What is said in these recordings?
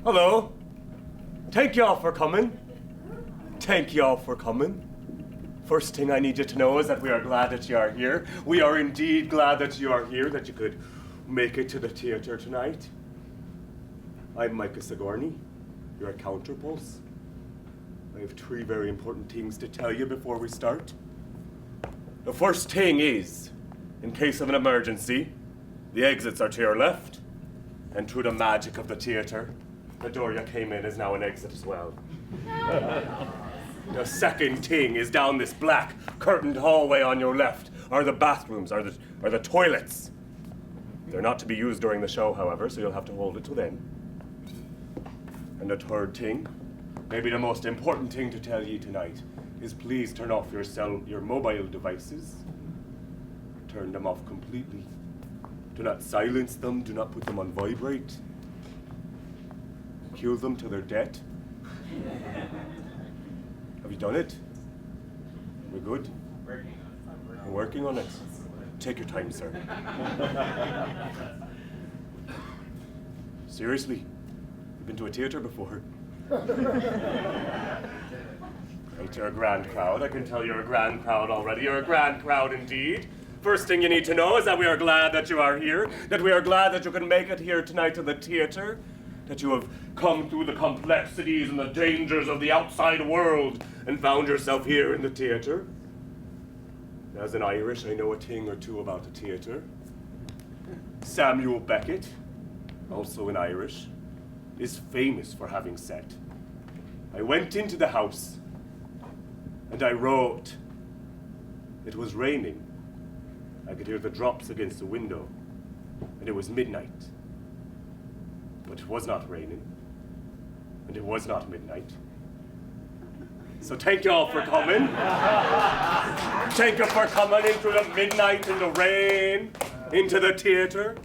Hello. Thank y'all for coming. Thank y'all for coming. First thing I need you to know is that we are glad that you are here. We are indeed glad that you are here, that you could make it to the theater tonight. I'm Mica Sigourney. You're at CounterPulse. I have 3 very important things to tell you before we start. The first thing is, in case of an emergency, the exits are to your left, and through the magic of the theater, the door you came in is now an exit as well. The second thing is down this black, curtained hallway on your left are the bathrooms, are the toilets. They're not to be used during the show, however, so you'll have to hold it till then. And the third thing, maybe the most important thing to tell you tonight, is please turn off your mobile devices. Turn them off completely. Do not silence them, do not put them on vibrate. Kill them till they're dead. Have you done it? We're good? We're working on it. Take your time, sir. Seriously, you've been to a theater before? Right, you're a grand crowd. I can tell you're a grand crowd already. You're a grand crowd indeed. First thing you need to know is that we are glad that you are here, that we are glad that you can make it here tonight to the theater, that you have come through the complexities and the dangers of the outside world and found yourself here in the theater. As an Irish, I know a thing or two about the theater. Samuel Beckett, also an Irish, is famous for having said, "I went into the house and I wrote. It was raining. I could hear the drops against the window, and it was midnight. But it was not raining, and it was not midnight. So thank you all for coming. Thank you for coming into the midnight and the rain, into the theater.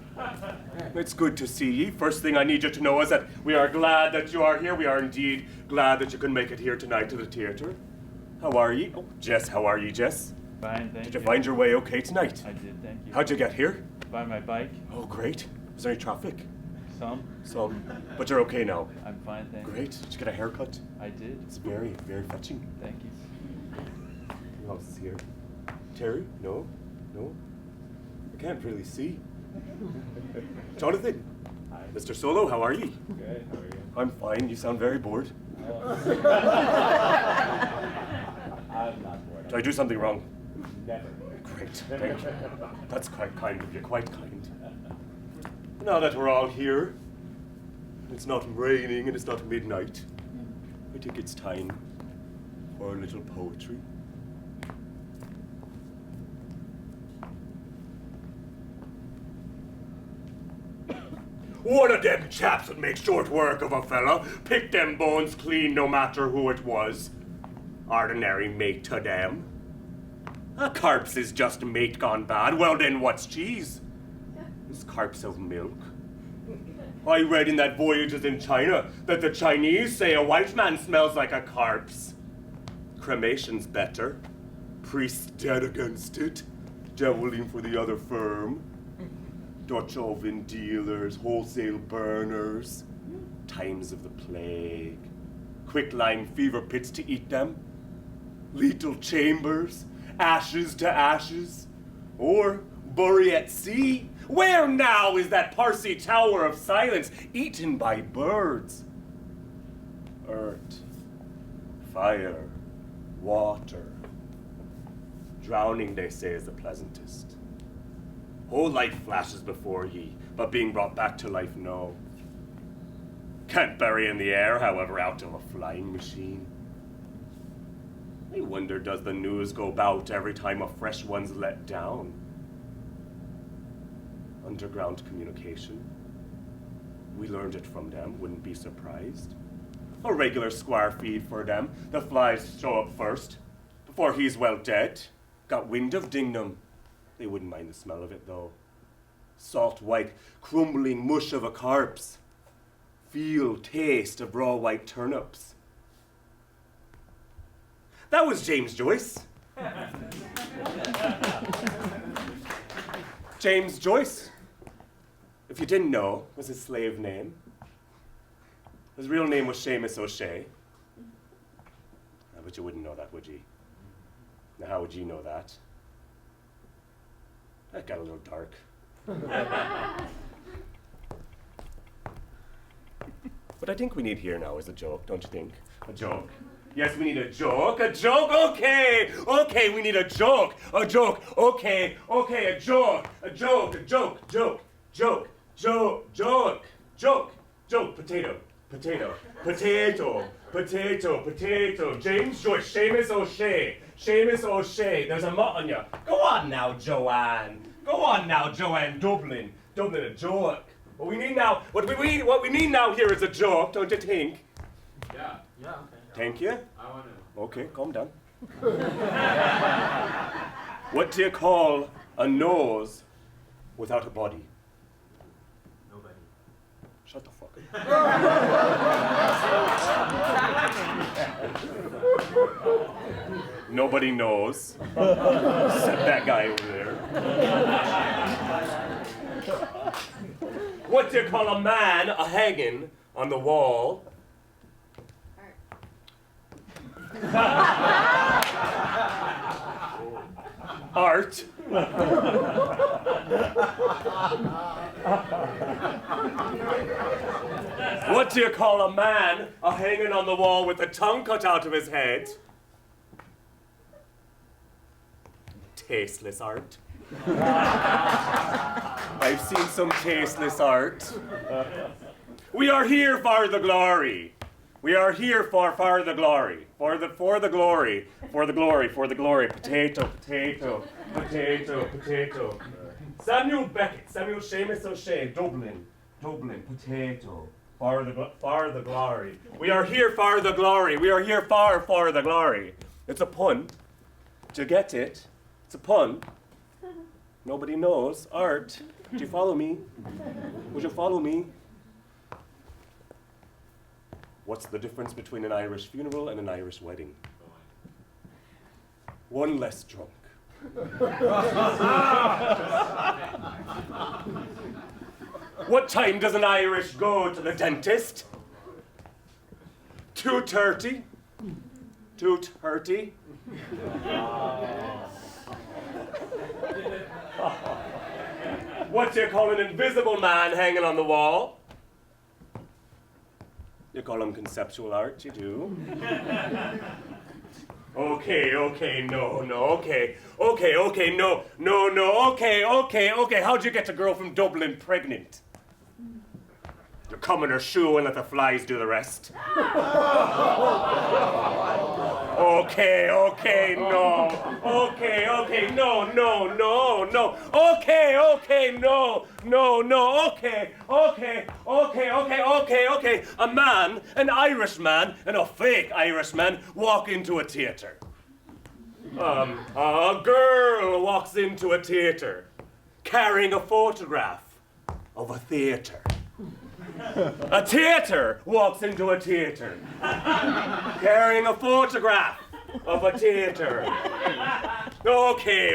It's good to see ye. First thing I need you to know is that we are glad that you are here. We are indeed glad that you can make it here tonight to the theater. How are ye? Oh, Jess, how are ye, Jess? Fine, thank you. Did you find your way okay tonight? I did, thank you. How'd you get here? By my bike. Oh, great. Was there any traffic? Some. But you're okay now? I'm fine, thank you. Great. Did you get a haircut? I did. It's very, very fetching. Thank you. Who else is here? Terry? No? No? I can't really see. Jonathan? Hi. Mr. Solo, how are you? Good, how are you? I'm fine. You sound very bored. I'm not bored. Did I do something wrong? Never. Great, thank you. That's quite kind of you, quite kind. Now that we're all here, it's not raining and it's not midnight, I think it's time for a little poetry. One of them chaps that make short work of a fella, pick them bones clean no matter who it was. Ordinary mate to them. A corpse is just mate gone bad. Well then what's cheese? Is corpse of milk? I read in that Voyages in China that the Chinese say a white man smells like a corpse. Cremation's better. Priests dead against it. Deviling for the other firm. Dutch oven dealers, wholesale burners. Times of the plague. Quicklime fever pits to eat them. Lethal chambers. Ashes to ashes. Or bury at sea. Where now is that Parsi tower of silence eaten by birds? Earth, fire, water. Drowning, they say, is the pleasantest. Whole life flashes before ye, but being brought back to life, no. Can't bury in the air, however, out of a flying machine. I wonder, does the news go about every time a fresh one's let down? Underground communication. We learned it from them, wouldn't be surprised. A regular square feed for them. The flies show up first, before he's well dead. Got wind of Dingnam. They wouldn't mind the smell of it, though. Salt white, crumbling mush of a corpse. Feel taste of raw white turnips. That was James Joyce. James Joyce, if you didn't know, was his slave name. His real name was Seamus O'Shea. I bet you wouldn't know that, would ye? Now, how would you know that? That got a little dark. What I think we need here now is a joke, don't you think? A joke. Yes, we need a joke. A joke, okay. Okay, we need a joke. A joke, okay. Okay, a joke. A joke, a joke, joke, joke, joke, joke, joke, joke, potato, potato, potato, potato, potato. James Joyce, Seamus O'Shea. Seamus O'Shea, there's a mutt on you. Go on now, Joanne. Go on now, Joanne. Dublin. Dublin, a joke. What we need now, what we need now here is a joke, don't you think? Yeah, okay. Thank you. I want to. Okay, calm down. What do you call a nose without a body? Nobody. Shut the fuck up. Nobody knows. Except that guy over there. What do you call a man hanging on the wall? Art. What do you call a man hanging on the wall with a tongue cut out of his head? Tasteless art. I've seen some tasteless art. We are here for the glory. We are here for the glory. For the glory. For the glory. For the glory. Potato, potato, potato, potato. Samuel Beckett, Samuel Seamus O'Shea, Dublin, Dublin, potato. For the glory. We are here for the glory. We are here for the glory. It's a pun. Do you get it? It's a pun. Nobody knows. Art. Do you follow me? Would you follow me? What's the difference between an Irish funeral and an Irish wedding? One less drunk. What time does an Irish go to the dentist? 2:30. 2:30. What do you call an invisible man hanging on the wall? You call them conceptual art, you do. Okay, no, okay, no, okay. How'd you get a girl from Dublin pregnant? You come in her shoe and let the flies do the rest. Okay, no. Okay, no. Okay, no. Okay. A man, an Irishman, and a fake Irishman walk into a theater. A girl walks into a theater carrying a photograph of a theater. A theater walks into a theater carrying a photograph of a theater. Okay.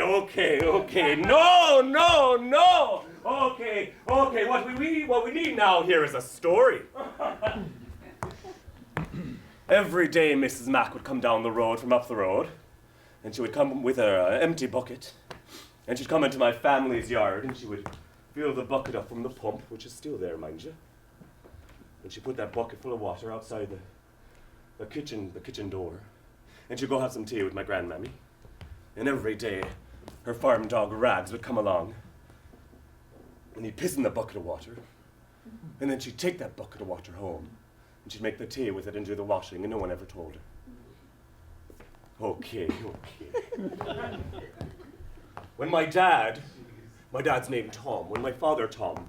No. Okay. What we need now here is a story. Every day Mrs. Mac would come down the road from up the road, and she would come with her empty bucket, and she'd come into my family's yard, and she would fill the bucket up from the pump, which is still there, mind you. And she put that bucket full of water outside the kitchen door, and she'd go have some tea with my grandmammy. And every day, her farm dog Rags would come along, and he'd piss in the bucket of water, and then she'd take that bucket of water home, and she'd make the tea with it and do the washing, and no one ever told her. Okay. When my dad's named Tom, when my father Tom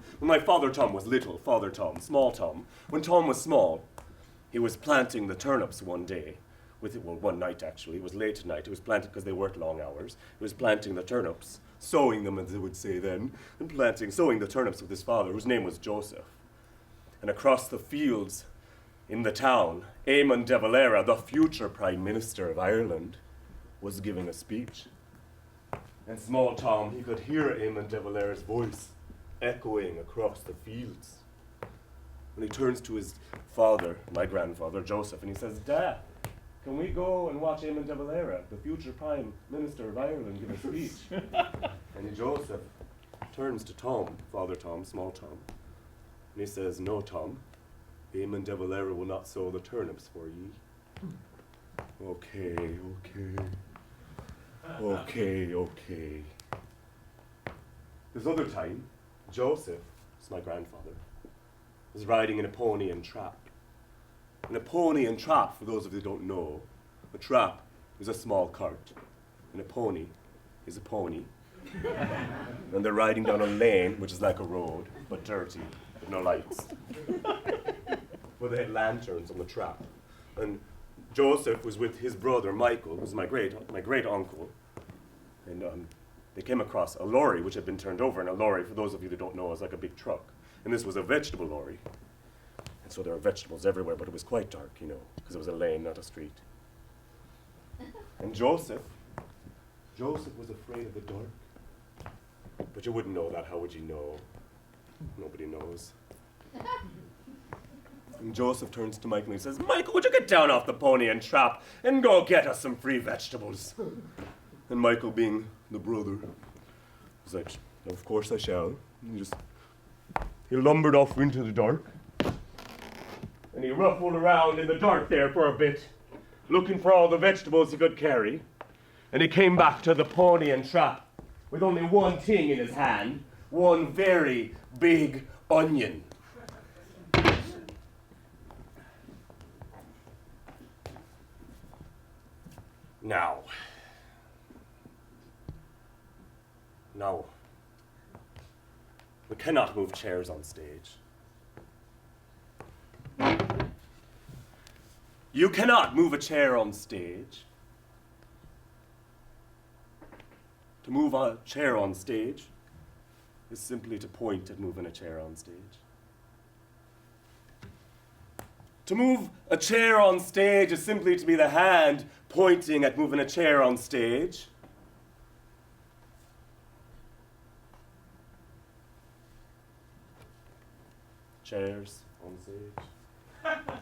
was little, Father Tom, small Tom, when Tom was small, he was planting the turnips one day, one night actually, it was late at night, he was planting, because they worked long hours, he was planting the turnips, sowing them as they would say then, and sowing the turnips with his father, whose name was Joseph. And across the fields in the town, Eamon de Valera, the future Prime Minister of Ireland, was giving a speech. And small Tom, he could hear Eamon de Valera's voice echoing across the fields. And he turns to his father, my grandfather, Joseph, and he says, Dad, can we go and watch Eamon de Valera, the future Prime Minister of Ireland, give a speech? And Joseph turns to Tom, Father Tom, small Tom, and he says, No, Tom, Eamon de Valera will not sow the turnips for ye. Okay. This other time, Joseph, who's my grandfather, was riding in a pony and trap. And a pony and trap, for those of you who don't know, a trap is a small cart, and a pony is a pony. And they're riding down a lane, which is like a road, but dirty, with no lights. Well, they had lanterns on the trap. And Joseph was with his brother, Michael, who's my great uncle, and they came across a lorry which had been turned over. And a lorry, for those of you that don't know, is like a big truck. And this was a vegetable lorry. And so there were vegetables everywhere, but it was quite dark, you know, because it was a lane, not a street. And Joseph was afraid of the dark. But you wouldn't know that, how would you know? Nobody knows. And Joseph turns to Michael and he says, Michael, would you get down off the pony and trap and go get us some free vegetables? And Michael, being the brother, was like, of course I shall. And he lumbered off into the dark. And he ruffled around in the dark there for a bit, looking for all the vegetables he could carry. And he came back to the pony and trap with only one thing in his hand, one very big onion. Now, we cannot move chairs on stage. You cannot move a chair on stage. To move a chair on stage is simply to point at moving a chair on stage. To move a chair on stage is simply to be the hand pointing at moving a chair on stage. Chairs on stage.